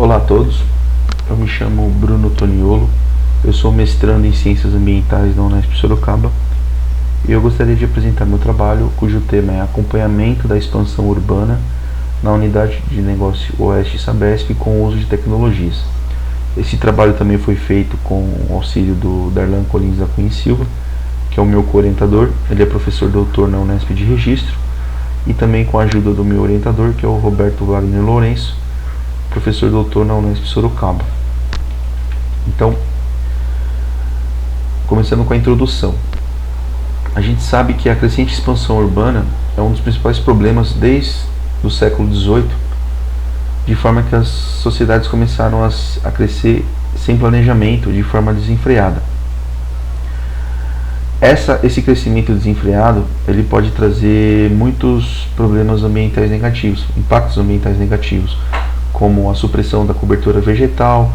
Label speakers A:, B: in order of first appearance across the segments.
A: Olá a todos, eu me chamo Bruno Toniolo, eu sou mestrando em Ciências Ambientais da Unesp Sorocaba e eu gostaria de apresentar meu trabalho, cujo tema é Acompanhamento da Expansão Urbana na Unidade de Negócio Oeste Sabesp com o uso de tecnologias. Esse trabalho também foi feito com o auxílio do Darlan Colins da Cunha Silva, que é o meu co-orientador, ele é professor doutor na Unesp de Registro, e também com a ajuda do meu orientador, que é o Roberto Wagner Lourenço, professor doutor na Unesp Sorocaba. Então, começando com a introdução. A gente sabe que a crescente expansão urbana é um dos principais problemas desde o século XVIII, de forma que as sociedades começaram a crescer sem planejamento, de forma desenfreada. Esse crescimento desenfreado, ele pode trazer muitos problemas ambientais negativos, impactos ambientais negativos, como a supressão da cobertura vegetal,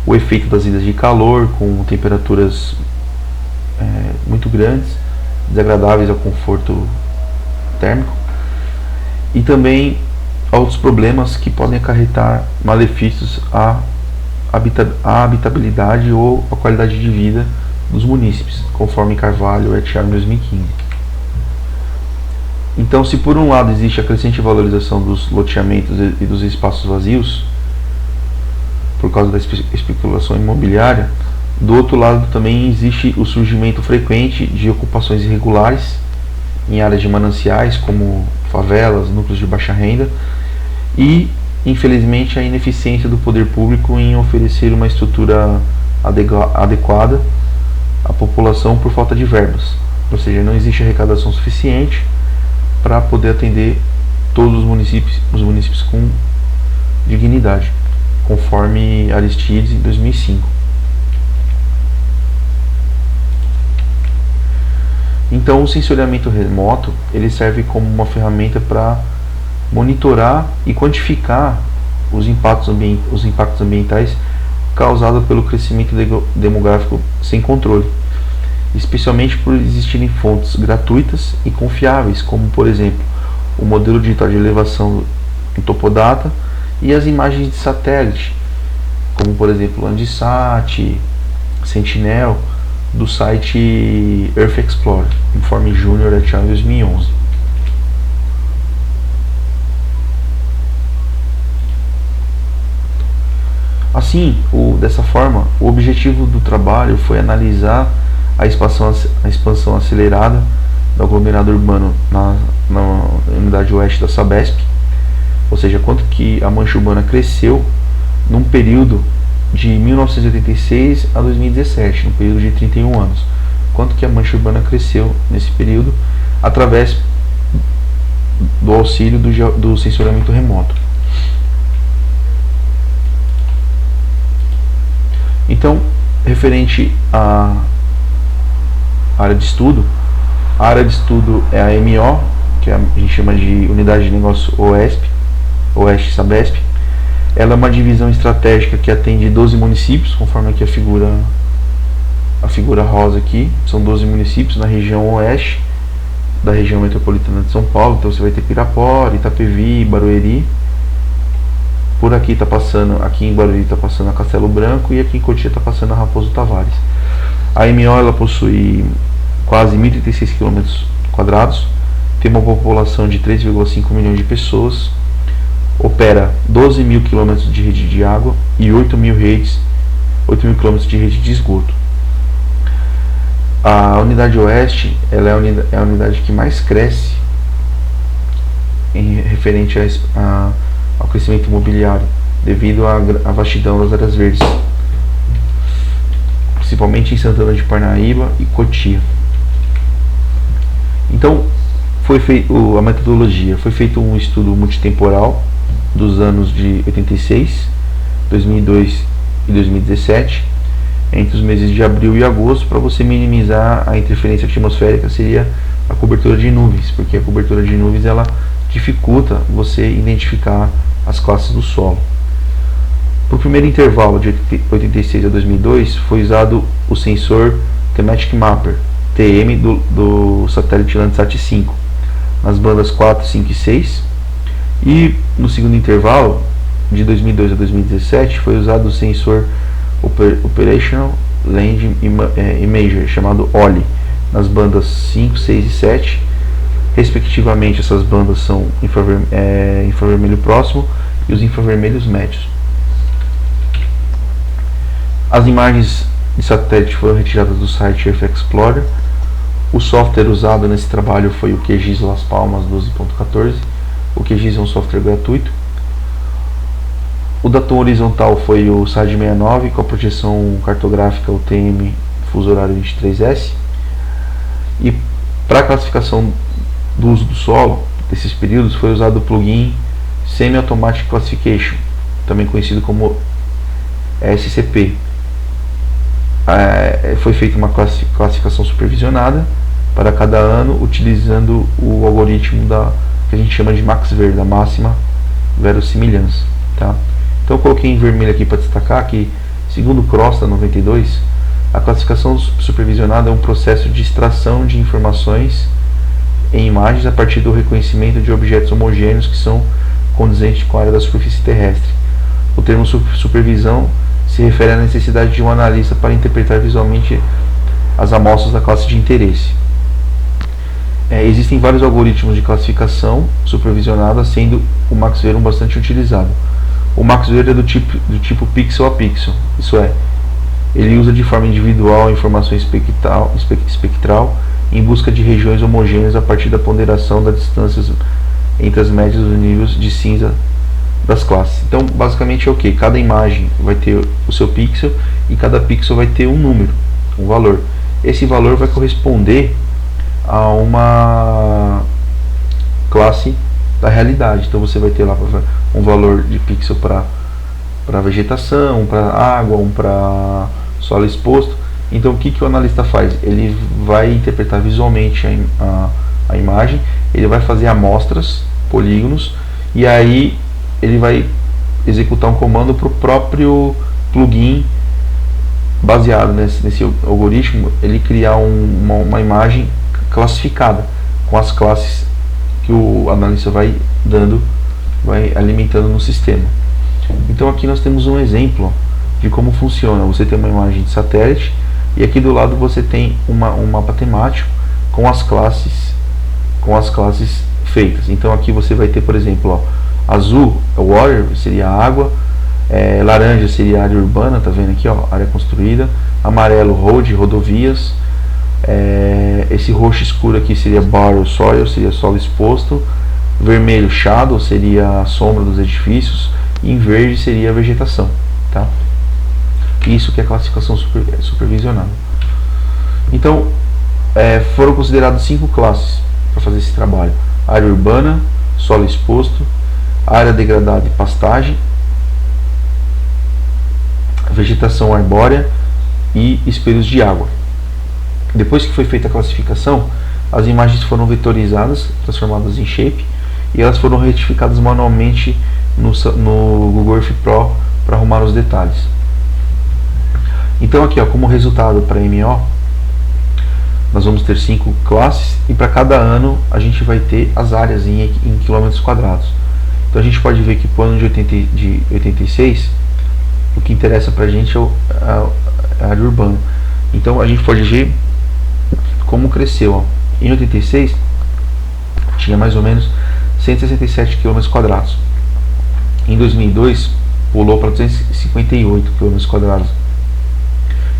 A: o efeito das ilhas de calor com temperaturas muito grandes, desagradáveis ao conforto térmico, e também outros problemas que podem acarretar malefícios à habitabilidade ou à qualidade de vida dos munícipes, conforme Carvalho et al. 2015. Então, se por um lado existe a crescente valorização dos loteamentos e dos espaços vazios, por causa da especulação imobiliária, do outro lado também existe o surgimento frequente de ocupações irregulares em áreas de mananciais, como favelas, núcleos de baixa renda, e, infelizmente, a ineficiência do poder público em oferecer uma estrutura adequada à população por falta de verbas. Ou seja, não existe arrecadação suficiente para poder atender todos os municípios com dignidade, conforme Aristides em 2005. Então, o sensoriamento remoto ele serve como uma ferramenta para monitorar e quantificar os impactos ambientais causados pelo crescimento demográfico sem controle, especialmente por existirem fontes gratuitas e confiáveis, como por exemplo o modelo digital de elevação em Topodata e as imagens de satélite, como por exemplo o Landsat, Sentinel, do site Earth Explorer, informe Júnior et al. 2011. Assim, dessa forma, o objetivo do trabalho foi analisar a expansão acelerada do aglomerado urbano na unidade oeste da Sabesp, ou seja, quanto que a mancha urbana cresceu num período de 1986 a 2017, num período de 31 anos. Quanto que a mancha urbana cresceu nesse período através do auxílio do sensoriamento remoto. Então, referente à área de estudo, a área de estudo é a MO, que a gente chama de Unidade de Negócio Oeste Sabesp. Ela é uma divisão estratégica que atende 12 municípios, conforme aqui a figura rosa aqui. São 12 municípios na região oeste da região metropolitana de São Paulo. Então você vai ter Pirapora, Itapevi, Barueri. Por aqui está passando, aqui em Barueri está passando a Castelo Branco e aqui em Cotia está passando a Raposo Tavares. A MO ela possui quase 1.036 km², tem uma população de 3,5 milhões de pessoas, opera 12 mil quilômetros de rede de água e 8 mil quilômetros de rede de esgoto. A unidade oeste ela é a unidade que mais cresce referente ao crescimento imobiliário, devido à vastidão das áreas verdes, principalmente em Santana de Parnaíba e Cotia. Então, a metodologia foi feito um estudo multitemporal dos anos de 86, 2002 e 2017, entre os meses de abril e agosto, para você minimizar a interferência atmosférica. Seria a cobertura de nuvens, porque a cobertura de nuvens ela dificulta você identificar as classes do solo. Para o primeiro intervalo de 86 a 2002 foi usado o sensor Thematic Mapper TM do satélite Landsat 5 nas bandas 4, 5 e 6, e no segundo intervalo de 2002 a 2017 foi usado o sensor Operational Land Imager, chamado OLI, nas bandas 5, 6 e 7. Respectivamente, essas bandas são infravermelho próximo e os infravermelhos médios. As imagens de satélite foram retiradas do site Earth Explorer. O software usado nesse trabalho foi o QGIS Las Palmas 12.14. O QGIS é um software gratuito. O datum horizontal foi o SAD 69 com a projeção cartográfica UTM fuso horário 23S. E para a classificação do uso do solo desses períodos foi usado o plugin Semi-Automatic Classification, também conhecido como SCP. Foi feita uma classificação supervisionada para cada ano, utilizando o algoritmo que a gente chama de MaxVer, da máxima verossimilhança. Tá? Então eu coloquei em vermelho aqui para destacar que, segundo o Crosta 92, a classificação supervisionada é um processo de extração de informações em imagens a partir do reconhecimento de objetos homogêneos que são condizentes com a área da superfície terrestre. O termo supervisão se refere à necessidade de um analista para interpretar visualmente as amostras da classe de interesse. Existem vários algoritmos de classificação supervisionada, sendo o MaxVer um bastante utilizado. O MaxVer é do tipo pixel a pixel, isso é, ele usa de forma individual a informação espectral em busca de regiões homogêneas a partir da ponderação das distâncias entre as médias dos níveis de cinza das classes. Então, basicamente é o que? Cada imagem vai ter o seu pixel e cada pixel vai ter um número, um valor. Esse valor vai corresponder a uma classe da realidade. Então você vai ter lá um valor de pixel para vegetação, um para água, um para solo exposto. Então o que o analista faz? Ele vai interpretar visualmente a imagem, ele vai fazer amostras, polígonos, e aí ele vai executar um comando para o próprio plugin, baseado nesse algoritmo, ele criar uma imagem classificada com as classes que o analista vai alimentando no sistema. Então aqui nós temos um exemplo de como funciona. Você tem uma imagem de satélite e aqui do lado você tem um mapa temático com as classes feitas. Então aqui você vai ter, por exemplo, azul é water, seria água, laranja seria área urbana, tá vendo aqui, área construída, amarelo road, rodovias, esse roxo escuro aqui seria borrow soil, seria solo exposto, vermelho shadow seria a sombra dos edifícios, e em verde seria a vegetação, tá? Isso que é a classificação supervisionada. Então foram consideradas 5 classes para fazer esse trabalho: área urbana, solo exposto, área degradada e pastagem, vegetação arbórea e espelhos de água. Depois que foi feita a classificação, as imagens foram vetorizadas, transformadas em shape, e elas foram retificadas manualmente no Google Earth Pro para arrumar os detalhes. Então aqui, como resultado para MO, nós vamos ter 5 classes, e para cada ano a gente vai ter as áreas em quilômetros quadrados. Então a gente pode ver que para o ano de 86, o que interessa para a gente é a área urbana. Então a gente pode ver como cresceu. Em 86 tinha mais ou menos 167 km quadrados. Em 2002 pulou para 258 km quadrados.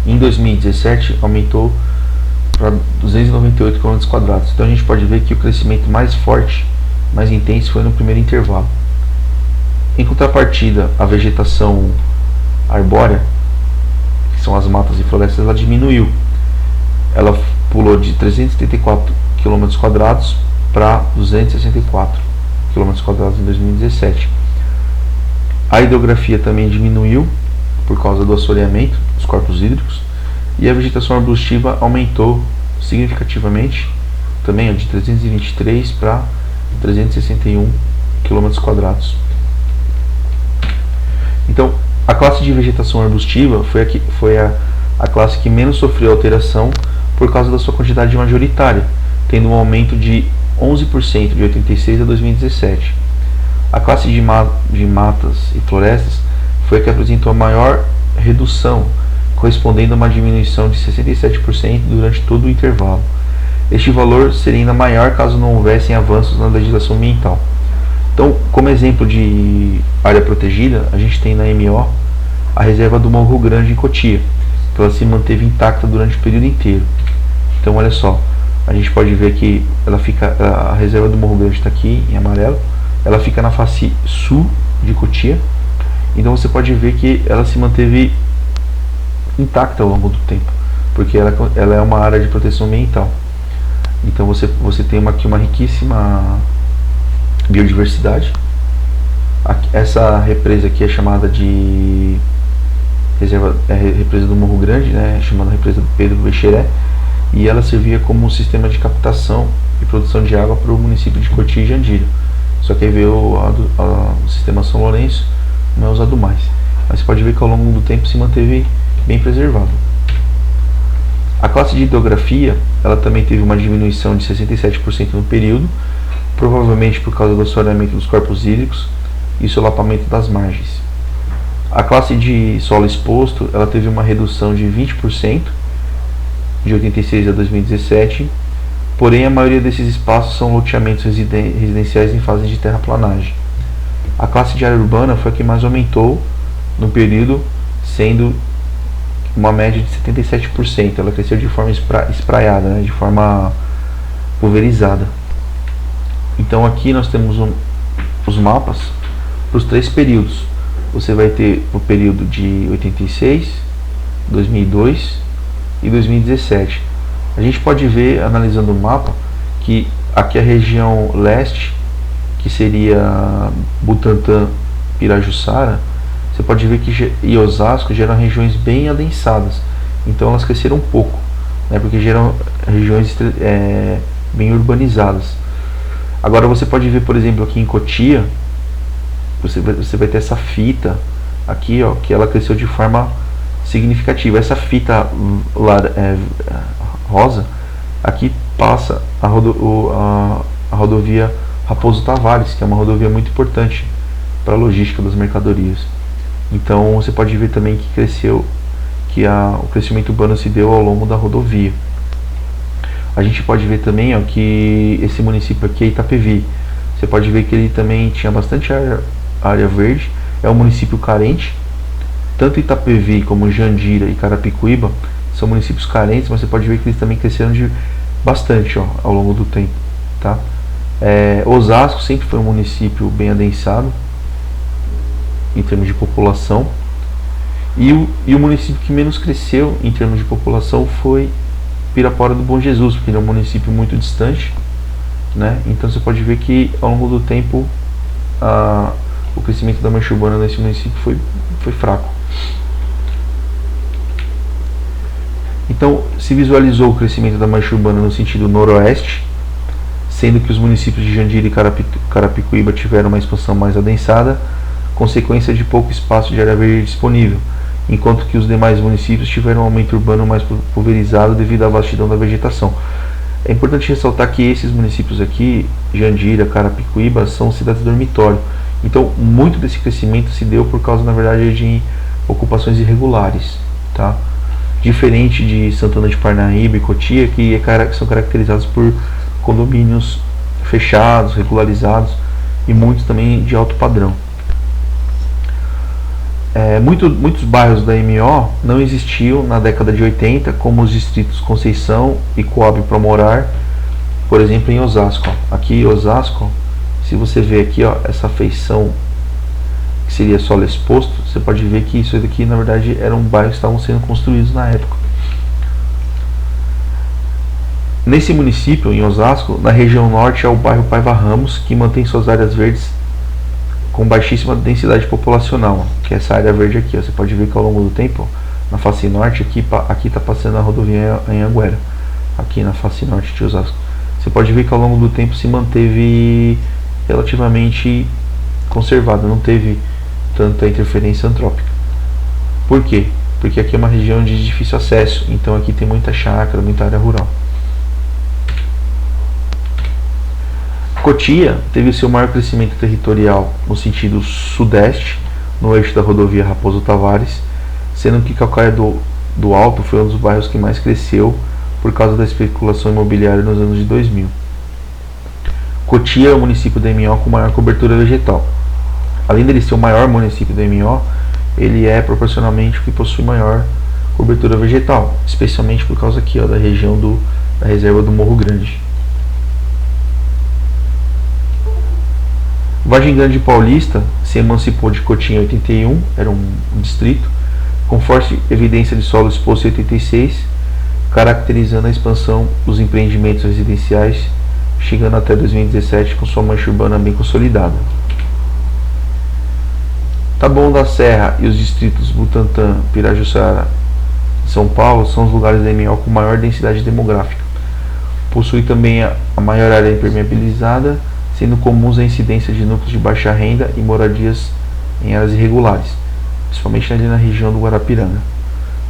A: Em 2017 aumentou para 298 km quadrados. Então a gente pode ver que o crescimento mais forte, mais intenso, foi no primeiro intervalo. Em contrapartida, a vegetação arbórea, que são as matas e florestas, ela diminuiu. Ela pulou de 374 km quadrados para 264 km quadrados em 2017. A hidrografia também diminuiu por causa do assoreamento dos corpos hídricos, e a vegetação arbustiva aumentou significativamente, também de 323 para 361 km quadrados. Então, a classe de vegetação arbustiva foi a classe que menos sofreu alteração por causa da sua quantidade majoritária, tendo um aumento de 11% de 86 a 2017. A classe de matas e florestas foi a que apresentou a maior redução, correspondendo a uma diminuição de 67% durante todo o intervalo. Este valor seria ainda maior caso não houvessem avanços na legislação ambiental. Então, como exemplo de área protegida, a gente tem na MO a reserva do Morro Grande em Cotia, que ela se manteve intacta durante o período inteiro. Então, olha só, a gente pode ver que a reserva do Morro Grande está aqui em amarelo, ela fica na face sul de Cotia. Então você pode ver que ela se manteve intacta ao longo do tempo, porque ela é uma área de proteção ambiental. Então você tem aqui uma riquíssima biodiversidade. Essa represa aqui é chamada de represa do Morro Grande, né, chamada represa do Pedro Bexeré, e ela servia como um sistema de captação e produção de água para o município de Cotia e Jandira. Só que aí veio o sistema São Lourenço, não é usado mais. Mas você pode ver que ao longo do tempo se manteve bem preservado. A classe de hidrografia, ela também teve uma diminuição de 67% no período, provavelmente por causa do assoreamento dos corpos hídricos e solapamento das margens. A classe de solo exposto, ela teve uma redução de 20% de 86 a 2017, porém a maioria desses espaços são loteamentos residenciais em fase de terraplanagem. A classe de área urbana foi a que mais aumentou no período, sendo uma média de 77%. Ela cresceu de forma espraiada, né, de forma pulverizada. Então aqui nós temos os mapas para os 3 períodos. Você vai ter o período de 86, 2002 e 2017. A gente pode ver, analisando o mapa, que aqui a região leste, que seria Butantã, Pirajussara, você pode ver que e Osasco geram regiões bem adensadas. Então elas cresceram um pouco, né, porque geram regiões bem urbanizadas. Agora você pode ver, por exemplo, aqui em Cotia, você vai ter essa fita aqui, ó, que ela cresceu de forma significativa. Essa fita rosa, aqui passa a rodovia Raposo Tavares, que é uma rodovia muito importante para a logística das mercadorias. Então você pode ver também que o crescimento urbano se deu ao longo da rodovia. A gente pode ver também, ó, que esse município aqui é Itapevi. Você pode ver que ele também tinha bastante área verde. É um município carente. Tanto Itapevi como Jandira e Carapicuíba são municípios carentes, mas você pode ver que eles também cresceram bastante, ó, ao longo do tempo, tá? Osasco sempre foi um município bem adensado em termos de população, e o município que menos cresceu em termos de população foi Pirapora do Bom Jesus, porque ele é um município muito distante, né? Então você pode ver que ao longo do tempo o crescimento da mancha urbana nesse município foi fraco. Então se visualizou o crescimento da mancha urbana no sentido noroeste, sendo que os municípios de Jandira e Carapicuíba tiveram uma expansão mais adensada, consequência de pouco espaço de área verde disponível, enquanto que os demais municípios tiveram um aumento urbano mais pulverizado devido à vastidão da vegetação. É importante ressaltar que esses municípios aqui, Jandira, Carapicuíba, são cidades dormitório. Então, muito desse crescimento se deu por causa, na verdade, de ocupações irregulares, tá? Diferente de Santana de Parnaíba e Cotia, que são caracterizados por condomínios fechados, regularizados, e muitos também de alto padrão. Muitos bairros da MO não existiam na década de 80, como os distritos Conceição e Coab Promorar, por exemplo, em Osasco. Aqui em Osasco, se você ver aqui, ó, essa feição que seria solo exposto, você pode ver que isso daqui na verdade eram bairros que estavam sendo construídos na época. Nesse município, em Osasco, na região norte é o bairro Paiva Ramos, que mantém suas áreas verdes com baixíssima densidade populacional, que é essa área verde aqui. Ó. Você pode ver que ao longo do tempo, na face norte, aqui está passando a rodovia Anhanguera, aqui na face norte de Osasco. Você pode ver que ao longo do tempo se manteve relativamente conservada, não teve tanta interferência antrópica. Por quê? Porque aqui é uma região de difícil acesso, então aqui tem muita chácara, muita área rural. Cotia teve o seu maior crescimento territorial no sentido sudeste, no eixo da rodovia Raposo Tavares, sendo que Calcaia do Alto foi um dos bairros que mais cresceu por causa da especulação imobiliária nos anos de 2000. Cotia é o município do MO com maior cobertura vegetal. Além dele ser o maior município do MO, ele é proporcionalmente o que possui maior cobertura vegetal, especialmente por causa aqui, da região da reserva do Morro Grande. Vargem Grande Paulista se emancipou de Cotia em 81, era um distrito, com forte evidência de solo exposto em 86, caracterizando a expansão dos empreendimentos residenciais, chegando até 2017 com sua mancha urbana bem consolidada. Taboão da Serra e os distritos Butantã, Pirajussara e São Paulo são os lugares da MO com maior densidade demográfica. Possui também a maior área impermeabilizada, sendo comuns a incidência de núcleos de baixa renda e moradias em áreas irregulares, principalmente ali na região do Guarapiranga.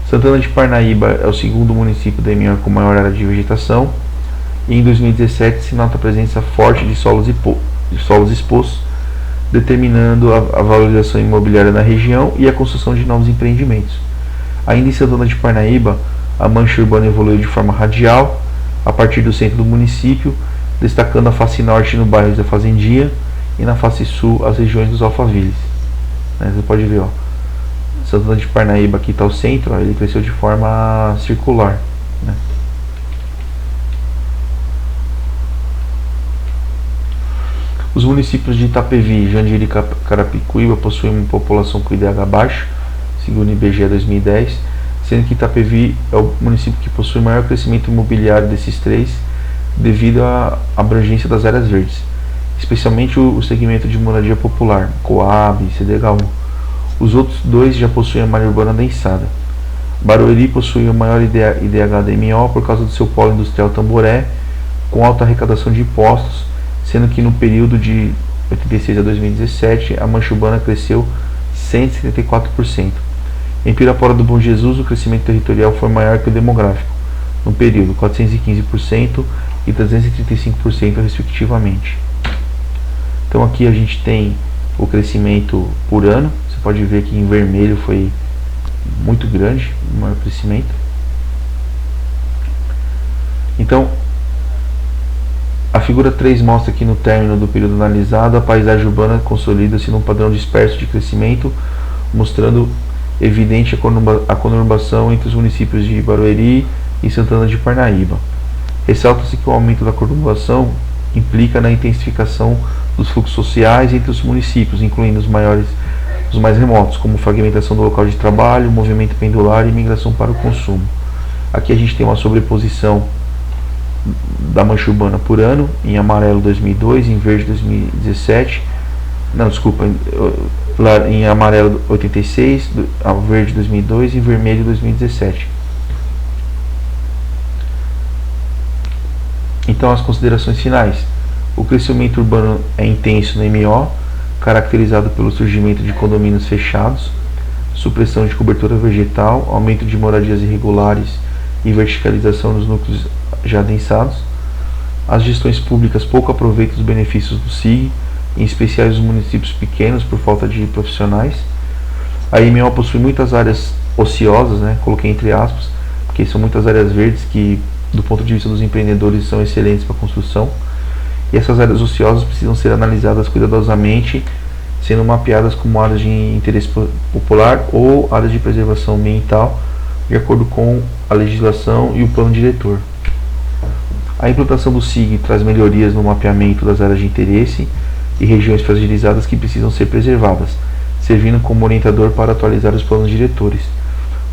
A: Santana de Parnaíba é o segundo município da MO com maior área de vegetação, e em 2017 se nota a presença forte de solos expostos, determinando a valorização imobiliária na região e a construção de novos empreendimentos. Ainda em Santana de Parnaíba, a mancha urbana evoluiu de forma radial a partir do centro do município, destacando a face norte no bairro da Fazendia e na face sul as regiões dos Alphavilles. Você pode ver, Santana de Parnaíba, aqui está o centro, ele cresceu de forma circular. Os municípios de Itapevi, Jandira e Carapicuíba possuem uma população com IDH baixo, segundo o IBGE 2010, sendo que Itapevi é o município que possui o maior crescimento imobiliário desses três, devido à abrangência das áreas verdes, especialmente o segmento de moradia popular, Coab e CDH1. Os outros dois já possuem a malha urbana densada. Barueri possui o maior IDH da MO por causa do seu polo industrial Tamboré, com alta arrecadação de impostos, sendo que no período de 86 a 2017 a mancha urbana cresceu 174%. Em Pirapora do Bom Jesus, o crescimento territorial foi maior que o demográfico, no período 415% e 335% respectivamente. Então aqui a gente tem o crescimento por ano, você pode ver que em vermelho foi muito grande o maior crescimento. Então a figura 3 mostra que no término do período analisado a paisagem urbana consolida-se num padrão disperso de crescimento, mostrando evidente a conurbação entre os municípios de Barueri e Santana de Parnaíba. Ressalta-se que o aumento da conurbação implica na intensificação dos fluxos sociais entre os municípios, incluindo os mais remotos, como fragmentação do local de trabalho, movimento pendular e migração para o consumo. Aqui a gente tem uma sobreposição da mancha urbana por ano, em amarelo 2002, em verde 2017, em amarelo 86, verde 2002 e vermelho 2017. Então, as considerações finais. O crescimento urbano é intenso no MO, caracterizado pelo surgimento de condomínios fechados, supressão de cobertura vegetal, aumento de moradias irregulares e verticalização nos núcleos já densados. As gestões públicas pouco aproveitam os benefícios do SIG, em especial os municípios pequenos por falta de profissionais. A MO possui muitas áreas ociosas, coloquei entre aspas, porque são muitas áreas verdes que, do ponto de vista dos empreendedores, são excelentes para a construção. E essas áreas ociosas precisam ser analisadas cuidadosamente, sendo mapeadas como áreas de interesse popular ou áreas de preservação ambiental, de acordo com a legislação e o plano diretor. A implantação do SIG traz melhorias no mapeamento das áreas de interesse e regiões fragilizadas que precisam ser preservadas, servindo como orientador para atualizar os planos diretores.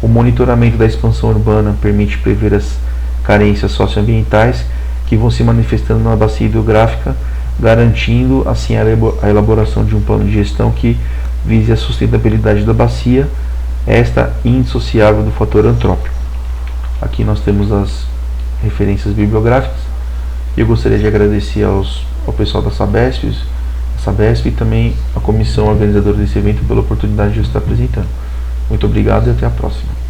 A: O monitoramento da expansão urbana permite prever as carências socioambientais que vão se manifestando na bacia hidrográfica, garantindo assim a elaboração de um plano de gestão que vise a sustentabilidade da bacia, esta indissociável do fator antrópico. Aqui nós temos as referências bibliográficas. Eu gostaria de agradecer ao pessoal da Sabesp e também a comissão organizadora desse evento pela oportunidade de eu estar apresentando. Muito obrigado e até a próxima.